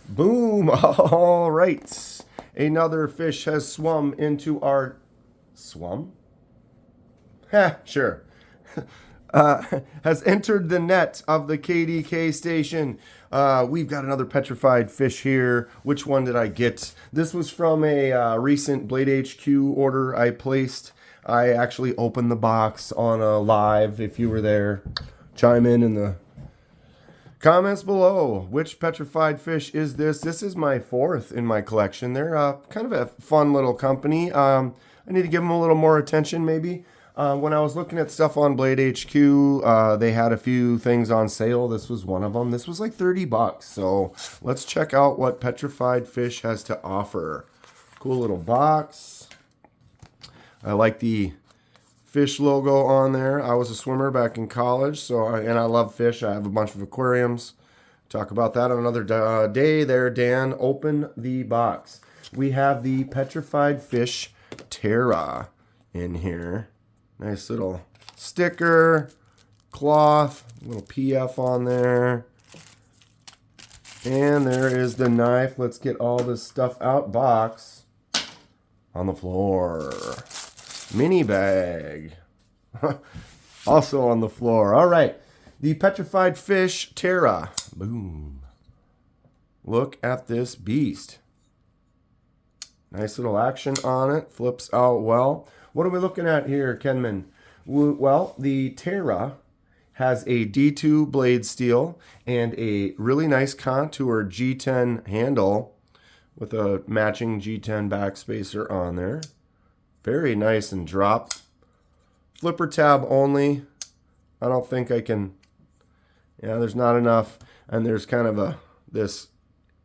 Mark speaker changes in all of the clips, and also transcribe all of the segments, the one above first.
Speaker 1: Boom. All right. Another fish has swum into our... Swum? Heh, sure. Has entered the net of the KDK station. We've got another petrified fish here. Which one did I get? This was from a recent Blade HQ order I placed. I actually opened the box on a live. If you were there, chime in the comments below. Which petrified fish is this? This is my fourth in my collection. They're kind of a fun little company. I need to give them a little more attention maybe. When I was looking at stuff on Blade HQ, they had a few things on sale. This was one of them. This was like 30 bucks. So let's check out what Petrified Fish has to offer. Cool little box. I like the fish logo on there. I was a swimmer back in college, and I love fish. I have a bunch of aquariums. Talk about that on another day there, Dan. Open the box. We have the Petrified Fish Terra in here. Nice little sticker, cloth, little PF on there. And there is the knife. Let's get all this stuff out. Box on the floor. Mini bag. Also on the floor. All right. The Petrified Fish Terra. Boom. Look at this beast. Nice little action on it. Flips out well. What are we looking at here, Kenman? Well, the Terra has a D2 blade steel and a really nice contour G10 handle with a matching G10 backspacer on there. Very nice and drop. Flipper tab only. I don't think I can... Yeah, there's not enough. And there's kind of this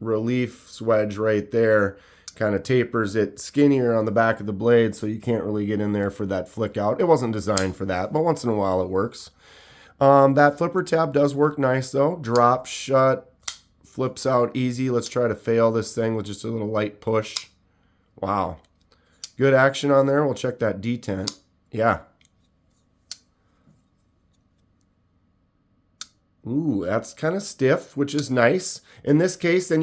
Speaker 1: relief swedge right there. Kind of tapers it skinnier on the back of the blade, so you can't really get in there for that flick out. It wasn't designed for that, but once in a while it works. That flipper tab does work nice though. Drop shut, flips out easy. Let's try to fail this thing with just a little light push. Wow. Good action on there. We'll check that detent. Yeah. Ooh, that's kind of stiff, which is nice. In this case, then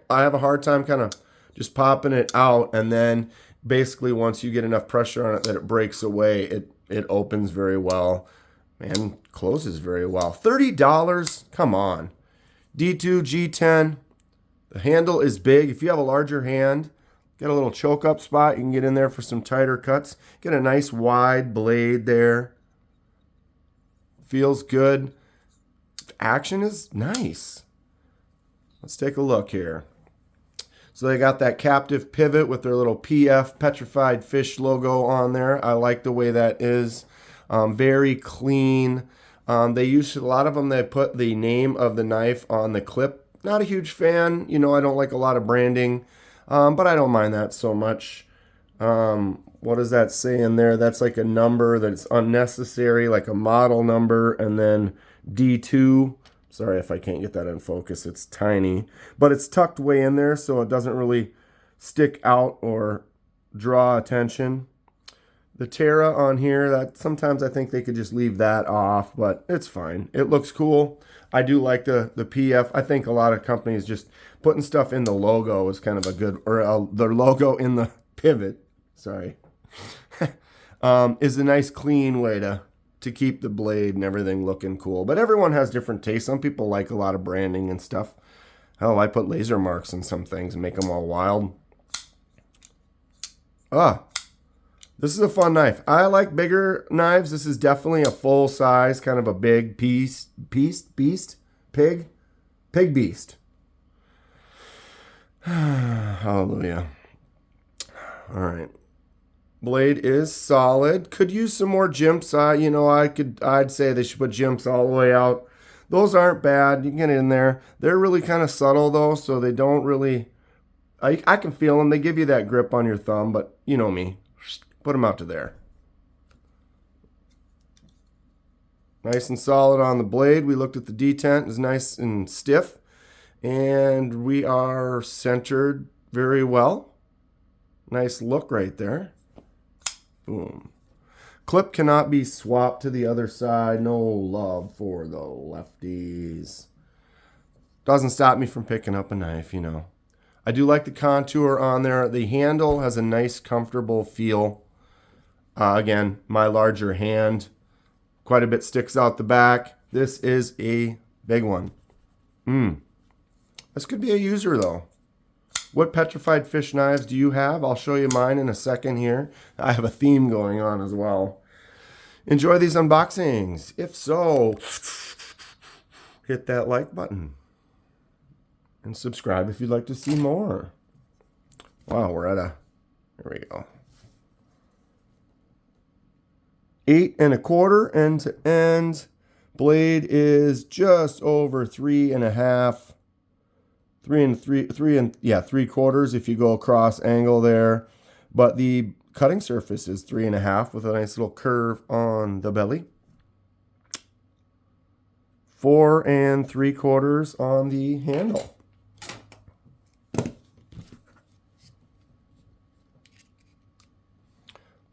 Speaker 1: I have a hard time kind of just popping it out, and then basically once you get enough pressure on it that it breaks away, it opens very well and closes very well. $30? Come on. D2, G10. The handle is big. If you have a larger hand, get a little choke up spot, you can get in there for some tighter cuts. Get a nice wide blade there. Feels good. Action is nice. Let's take a look here. So they got that captive pivot with their little PF Petrified Fish logo on there. I like the way that is. Very clean. They use a lot of them. They put the name of the knife on the clip. Not a huge fan. You know, I don't like a lot of branding, but I don't mind that so much. What does that say in there? That's like a number that's unnecessary, like a model number, and then D2. Sorry if I can't get that in focus. It's tiny, but it's tucked way in there, so it doesn't really stick out or draw attention. The Terra on here, that sometimes I think they could just leave that off, but it's fine. It looks cool. I do like the PF. I think a lot of companies just putting stuff in the logo is kind of a good, or the logo in the pivot, sorry, is a nice clean way to keep the blade and everything looking cool. But everyone has different tastes. Some people like a lot of branding and stuff. Hell, I put laser marks in some things and make them all wild. This is a fun knife. I like bigger knives. This is definitely a full size, kind of a big pig beast. Hallelujah. All right. Blade is solid. Could use some more jimps. I'd say they should put jimps all the way out. Those aren't bad. You can get in there. They're really kind of subtle though, so they don't really. I can feel them. They give you that grip on your thumb, but you know me. Put them out to there. Nice and solid on the blade. We looked at the detent. It's nice and stiff, and we are centered very well. Nice look right there. Boom. Clip cannot be swapped to the other side. No love for the lefties. Doesn't stop me from picking up a knife, you know. I do like the contour on there. The handle has a nice, comfortable feel. Again, my larger hand, quite a bit sticks out the back. This is a big one. This could be a user, though. What Petrified Fish knives do you have? I'll show you mine in a second here. I have a theme going on as well. Enjoy these unboxings. If so, hit that like button. And subscribe if you'd like to see more. Wow, we're at there we go. 8 1/4 end to end. Blade is just over 3.5. 3.75 if you go across angle there. But the cutting surface is 3.5 with a nice little curve on the belly. 4 3/4 on the handle.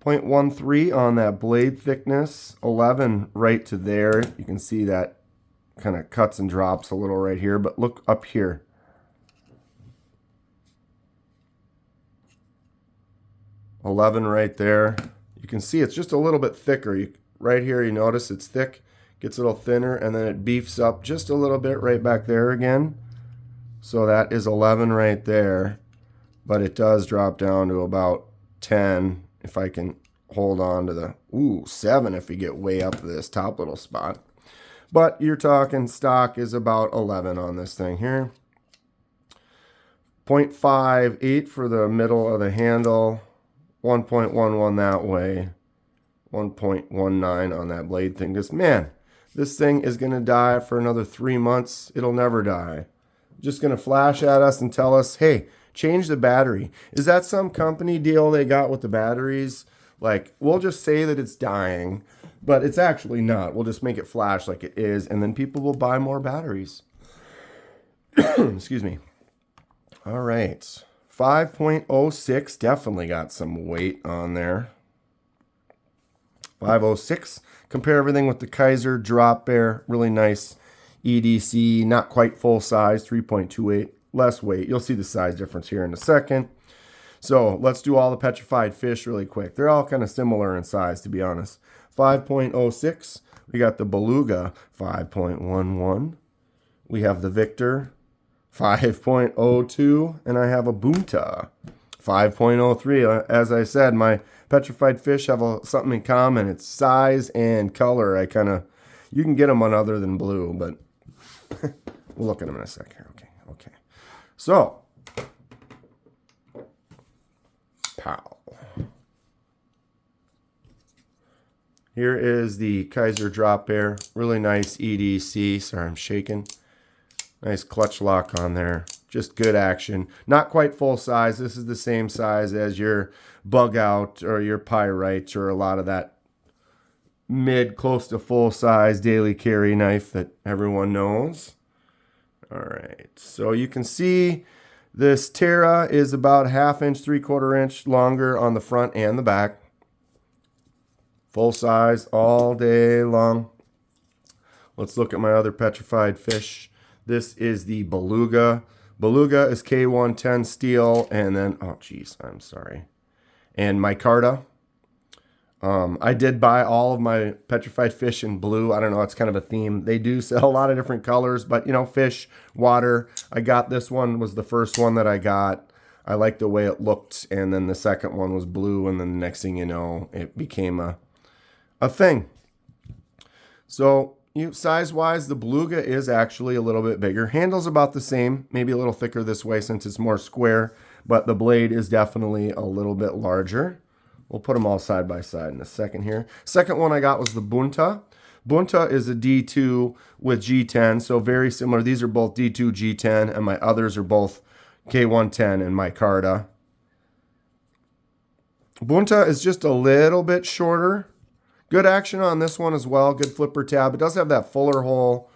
Speaker 1: 0.13 on that blade thickness. 11 right to there. You can see that kind of cuts and drops a little right here, but look up here. 11 right there. You can see it's just a little bit thicker. Right here, you notice it's thick, gets a little thinner, and then it beefs up just a little bit right back there again. So that is 11 right there, but it does drop down to about 10 if I can hold on to the, 7 if we get way up to this top little spot. But you're talking stock is about 11 on this thing here. 0.58 for the middle of the handle. 1.11 that way, 1.19 on that blade thing. Because, man, this thing is going to die for another 3 months. It'll never die. Just going to flash at us and tell us, hey, change the battery. Is that some company deal they got with the batteries? Like, we'll just say that it's dying, but it's actually not. We'll just make it flash like it is, and then people will buy more batteries. Excuse me. All right. 5.06, definitely got some weight on there. 5.06. Compare everything with the Kaiser Drop Bear. Really nice EDC, not quite full size, 3.28. Less weight. You'll see the size difference here in a second. So let's do all the Petrified Fish really quick. They're all kind of similar in size, to be honest. 5.06. We got the Beluga, 5.11. We have the Victor, 5.02, and I have a Bunta, 5.03. As I said, my Petrified Fish have something in common. It's size and color. You can get them on other than blue, but we'll look at them in a sec here. Okay. So, pow. Here is the Kaiser Drop Bear. Really nice EDC. Sorry, I'm shaking. Nice clutch lock on there. Just good action. Not quite full size. This is the same size as your Bug Out or your Pyrite or a lot of that mid, close to full size daily carry knife that everyone knows. All right. So you can see this Terra is about 1/2 inch, 3/4 inch longer on the front and the back. Full size all day long. Let's look at my other Petrified Fish. This is the Beluga. Beluga is K110 steel, and then, oh geez, I'm sorry. And micarta. I did buy all of my Petrified Fish in blue. I don't know, it's kind of a theme. They do sell a lot of different colors, but you know, fish, water. I got this one, was the first one that I got. I liked the way it looked, and then the second one was blue, and then the next thing you know, it became a thing. So, size-wise, the Beluga is actually a little bit bigger. Handle's about the same, maybe a little thicker this way since it's more square, but the blade is definitely a little bit larger. We'll put them all side by side in a second here. Second one I got was the Bunta. Bunta is a D2 with G10, so very similar. These are both D2 G10, and my others are both K110 and micarta. Bunta is just a little bit shorter. Good action on this one as well. Good flipper tab. It does have that fuller hole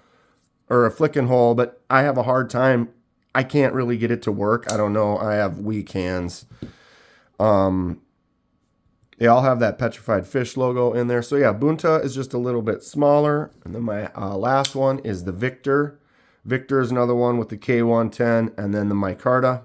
Speaker 1: or a flicking hole, but I have a hard time. I can't really get it to work. I don't know. I have weak hands. They all have that Petrified Fish logo in there. So yeah, Bunta is just a little bit smaller. And then my last one is the Victor. Victor is another one with the K110, and then the micarta.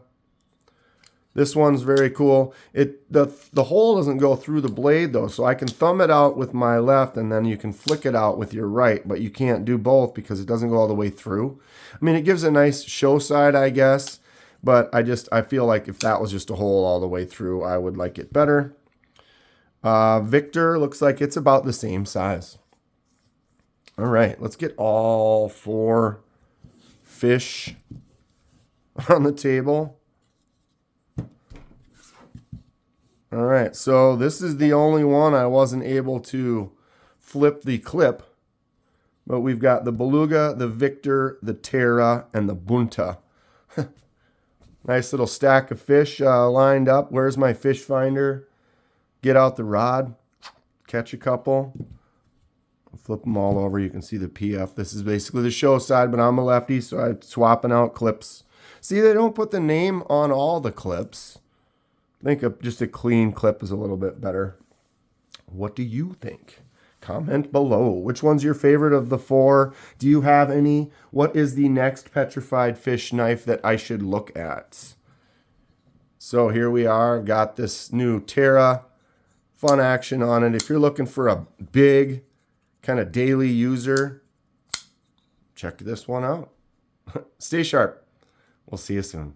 Speaker 1: This one's very cool. The hole doesn't go through the blade though, so I can thumb it out with my left and then you can flick it out with your right, but you can't do both because it doesn't go all the way through. I mean, it gives a nice show side, I guess, but I feel like if that was just a hole all the way through, I would like it better. Victor looks like it's about the same size. All right, let's get all 4 fish on the table. All right, so this is the only one I wasn't able to flip the clip, but we've got the beluga, the Victor, the Terra, and the bunta. Nice little stack of fish lined up. Where's my fish finder? Get out the rod, catch a couple, flip them all over. You can see the PF. This is basically the show side, but I'm a lefty, so I'm swapping out clips. See, they don't put the name on all the clips. I think just a clean clip is a little bit better. What do you think? Comment below. Which one's your favorite of the 4? Do you have any? What is the next petrified fish knife that I should look at? So here we are. Got this new Terra. Fun action on it. If you're looking for a big kind of daily user, check this one out. Stay sharp. We'll see you soon.